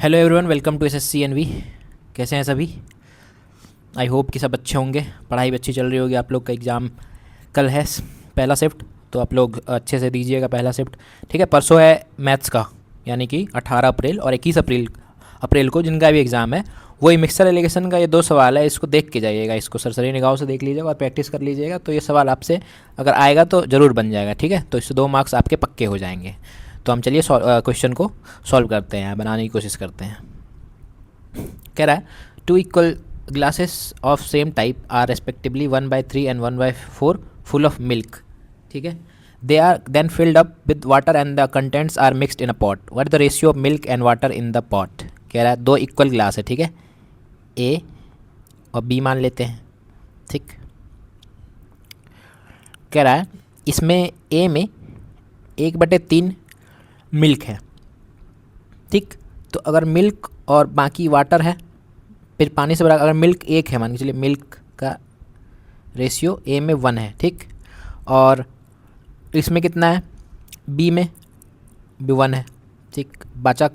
Hello everyone, welcome to SSC NV. कैसे हैं सभी? आई होप कि सब अच्छे होंगे। पढ़ाई भी अच्छी चल रही होगी। आप लोग का एग्ज़ाम कल है, पहला शिफ्ट, तो आप लोग अच्छे से दीजिएगा पहला शिफ्ट। ठीक है, परसों है मैथ्स का, यानी कि 18 अप्रैल और 21 अप्रैल को जिनका भी एग्ज़ाम है, वही मिक्सर एलिगेशन का ये दो सवाल है। इसको देख के जाइएगा, इसको सरसरी निगाहों से देख लीजिएगा और प्रैक्टिस कर लीजिएगा। तो ये सवाल आपसे अगर आएगा तो ज़रूर बन जाएगा। ठीक है, तो इससे 2 मार्क्स आपके पक्के हो जाएंगे। तो हम चलिए क्वेश्चन को सॉल्व करते हैं, बनाने की कोशिश करते हैं। कह रहा है 2 equal glasses of same type are respectively 1/3 and 1/4 full of milk. ठीक है, they are then filled up with water and the contents are mixed in a pot. What is the ratio of milk and water in the pot? कह रहा है 2 equal glass है। ठीक है, ए और B मान लेते हैं। ठीक, कह रहा है इसमें ए में 1/3 मिल्क है। ठीक, तो अगर मिल्क और बाकी वाटर है, फिर पानी से बड़ा, अगर मिल्क 1 है, मान के चलिए मिल्क का रेशियो ए में 1 है। ठीक, और इसमें कितना है, बी में भी 1 है। ठीक, बचा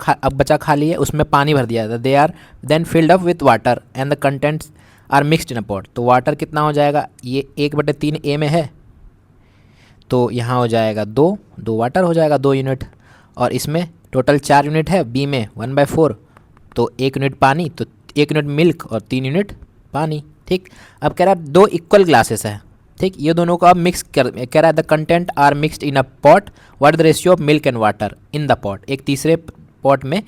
खाली है, उसमें पानी भर दिया था। They are then filled up with water and the contents are mixed in a pot. तो वाटर कितना हो जाएगा, ये 1/3 ए में है, तो यहाँ हो जाएगा 2 वाटर हो जाएगा 2 यूनिट, और इसमें टोटल 4 यूनिट है, बी में 1/4, तो 1 यूनिट पानी, तो 1 यूनिट मिल्क और 3 यूनिट पानी। ठीक, अब कह रहा है 2 इक्वल ग्लासेस है। ठीक, ये दोनों को अब मिक्स कर, कह रहा है the content are mixed in a pot, what is the ratio of milk and water in the pot. एक तीसरे पॉट में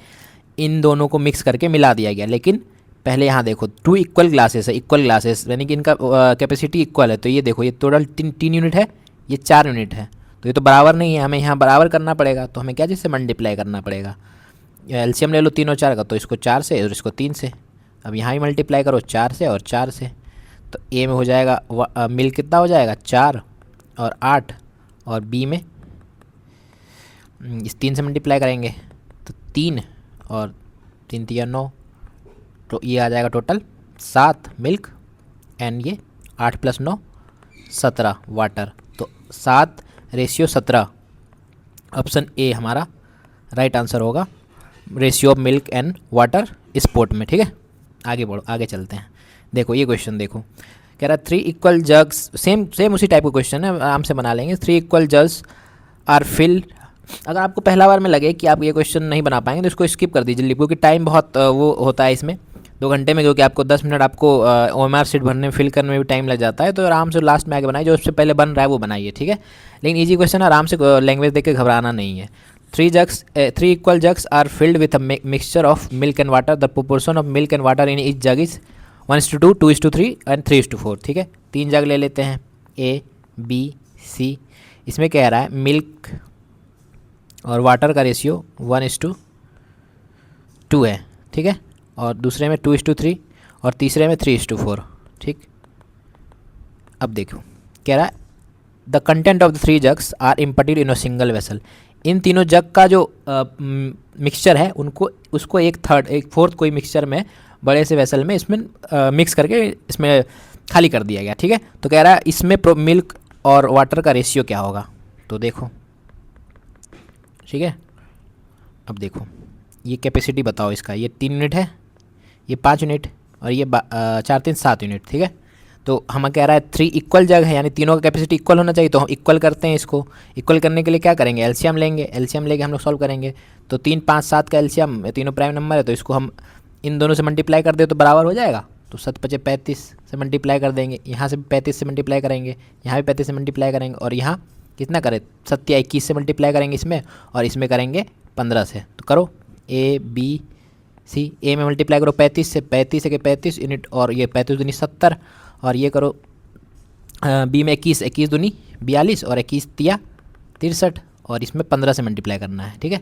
इन दोनों को मिक्स करके मिला दिया गया। लेकिन पहले यहाँ देखो 2 इक्वल ग्लासेस है, इक्वल ग्लासेस यानी कि इनका कैपेसिटी इक्वल है। तो ये देखो, ये टोटल 3 यूनिट है, ये 4 यूनिट है, तो ये तो बराबर नहीं है, हमें यहाँ बराबर करना पड़ेगा। तो हमें क्या चीज़ से मल्टीप्लाई करना पड़ेगा, एलसीएम ले लो 3 और 4 का, तो इसको 4 से और इसको 3 से। अब यहाँ भी मल्टीप्लाई करो 4 से और 4 से, तो ए में हो जाएगा मिल्क कितना हो जाएगा 4 और 8, और बी में इस 3 से मल्टीप्लाई करेंगे तो 3 और 3 3 9, तो ये आ जाएगा टोटल 7 मिल्क एंड ये 8 + 9 17 वाटर। तो 7:17 ऑप्शन ए हमारा राइट आंसर होगा, ratio of milk and water इस पॉट में। ठीक है, आगे बढ़ो, आगे चलते हैं। देखो ये क्वेश्चन देखो, कह रहा है 3 इक्वल जग्स, सेम उसी टाइप का क्वेश्चन है, आराम से बना लेंगे। 3 इक्वल जग्स आर फिल्ड। अगर आपको पहला बार में लगे कि आप ये क्वेश्चन नहीं बना पाएंगे तो इसको स्किप कर दीजिए, क्योंकि टाइम बहुत वो होता है इसमें 2 घंटे में, क्योंकि आपको 10 मिनट आपको OMR शीट भरने में, फिल करने में भी टाइम लग जाता है। तो आराम से लास्ट में आगे बनाइए, जो उससे पहले बन रहा है वो बनाइए। ठीक है, लेकिन इजी क्वेश्चन, आराम से लैंग्वेज देख के घबराना नहीं है। 3 equal jugs are filled with a mixture of milk and water. The proportion of milk and water in each jug is 1:2, 2:3 and 3:4। ठीक है, 3 जग ले लेते हैं, A B C। इसमें कह रहा है मिल्क और वाटर का रेशियो 1:2 है। ठीक है, और दूसरे में 2:3 और तीसरे में 3:4। ठीक, अब देखो कह रहा है the content of the 3 jugs are emptied in a single vessel. इन तीनों जग का जो मिक्सचर है उसको 1/4 कोई मिक्सचर में, बड़े से वेसल में इसमें मिक्स करके इसमें खाली कर दिया गया। ठीक है, तो कह रहा है इसमें मिल्क और वाटर का रेशियो क्या होगा, तो देखो। ठीक है, अब देखो ये कैपेसिटी बताओ इसका, ये 3 यूनिट है, ये 5 यूनिट, और ये 4 3 7 यूनिट। ठीक है, तो हमें कह रहा है 3 इक्वल जग है, यानी तीनों का कैपेसिटी इक्वल होना चाहिए। तो हम इक्वल करते हैं इसको। इक्वल करने के लिए क्या करेंगे, एलसीएम लेंगे। एलसीएम लेके हम लोग सॉल्व करेंगे। तो 3 5 7 का एलसीएम, तीनों प्राइम नंबर है, तो इसको हम इन दोनों से मल्टीप्लाई कर दे तो बराबर हो जाएगा। तो 7 × 5 = 35 से मल्टीप्लाई कर देंगे, यहाँ से 35 से मल्टीप्लाई करेंगे, यहाँ भी 35 से मल्टीप्लाई करेंगे, और यहाँ कितना करें 7 × 21 से मल्टीप्लाई करेंगे इसमें, और इसमें करेंगे 15 से। तो करो A B C, A में मल्टीप्लाई करो 35 से, 35 के 35 यूनिट, और ये 35 दूनी 70, और ये करो B में 21, 21 दूनी 42, और 21 तिया 63, और इसमें 15 से मल्टीप्लाई करना है। ठीक है,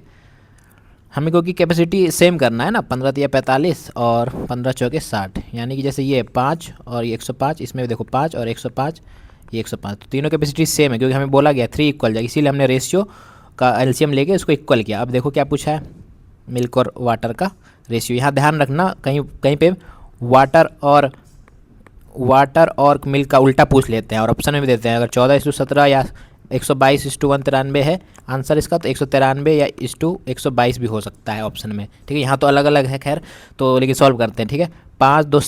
हमें क्योंकि कैपेसिटी सेम करना है ना, 15 तिया 45 और 15 चौके 60, यानी कि जैसे ये 5 और ये 105, इसमें भी देखो 5 और 105, ये 105, तो तीनों कैपेसिटी सेम है, क्योंकि हमें बोला गया 3 इक्वल जाएगी, इसीलिए हमने रेशियो का एलसीएम लेके उसको इक्वल किया। अब देखो क्या पूछा है, मिल्क और वाटर का रेशियो। यहाँ ध्यान रखना, कहीं पे वाटर और मिल्क का उल्टा पूछ लेते हैं, और ऑप्शन में भी देते हैं। अगर 14:17 या 122:193 है आंसर इसका, तो 193 या /122 भी हो सकता है ऑप्शन में, ठीक है। यहाँ तो अलग अलग है खैर, तो लेकिन सॉल्व करते हैं, ठीक है। 5 2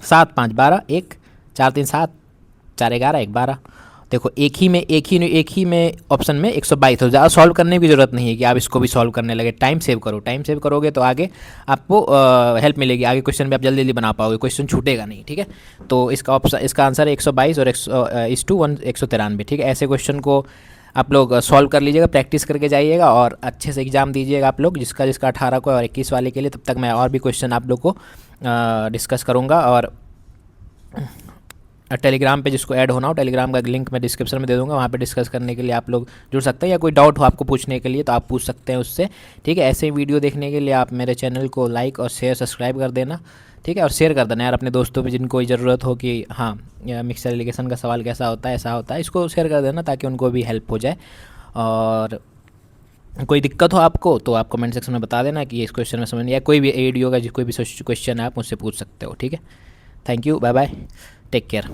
7 5 12, 1 4 3 7 4 11 1 12। देखो एक ही में ऑप्शन में 122 हो, ज़्यादा सॉल्व करने की ज़रूरत नहीं है कि आप इसको भी सॉल्व करने लगे। टाइम सेव करो, टाइम सेव करोगे तो आगे आपको हेल्प मिलेगी, आगे क्वेश्चन भी आप जल्दी जल्दी बना पाओगे, क्वेश्चन छूटेगा नहीं, ठीक है। तो इसका आंसर है 122 और 193, ठीक है। ऐसे क्वेश्चन को आप लोग सॉल्व कर लीजिएगा, प्रैक्टिस करके जाइएगा और अच्छे से एग्जाम दीजिएगा आप लोग, जिसका 18 को और 21 वाले के लिए। तब तक मैं और भी क्वेश्चन आप लोग को डिस्कस करूँगा। और टेलीग्राम पे जिसको ऐड होना हो, टेलीग्राम का लिंक मैं डिस्क्रिप्शन में दे दूंगा, वहाँ पे डिस्कस करने के लिए आप लोग जुड़ सकते हैं, या कोई डाउट हो आपको पूछने के लिए तो आप पूछ सकते हैं उससे, ठीक है। ऐसे वीडियो देखने के लिए आप मेरे चैनल को लाइक और शेयर सब्सक्राइब कर देना, ठीक है। और शेयर कर देना यार अपने दोस्तों पे, जिनको ज़रूरत हो कि हाँ मिक्सर एलिगेशन का सवाल कैसा होता है, ऐसा होता है, इसको शेयर कर देना ताकि उनको भी हेल्प हो जाए। और कोई दिक्कत हो आपको तो आप कमेंट सेक्शन में बता देना कि इस क्वेश्चन में समझ नहीं, या कोई भी वीडियो का कोई भी क्वेश्चन है आप मुझसे पूछ सकते हो, ठीक है। Thank you, bye bye, take care.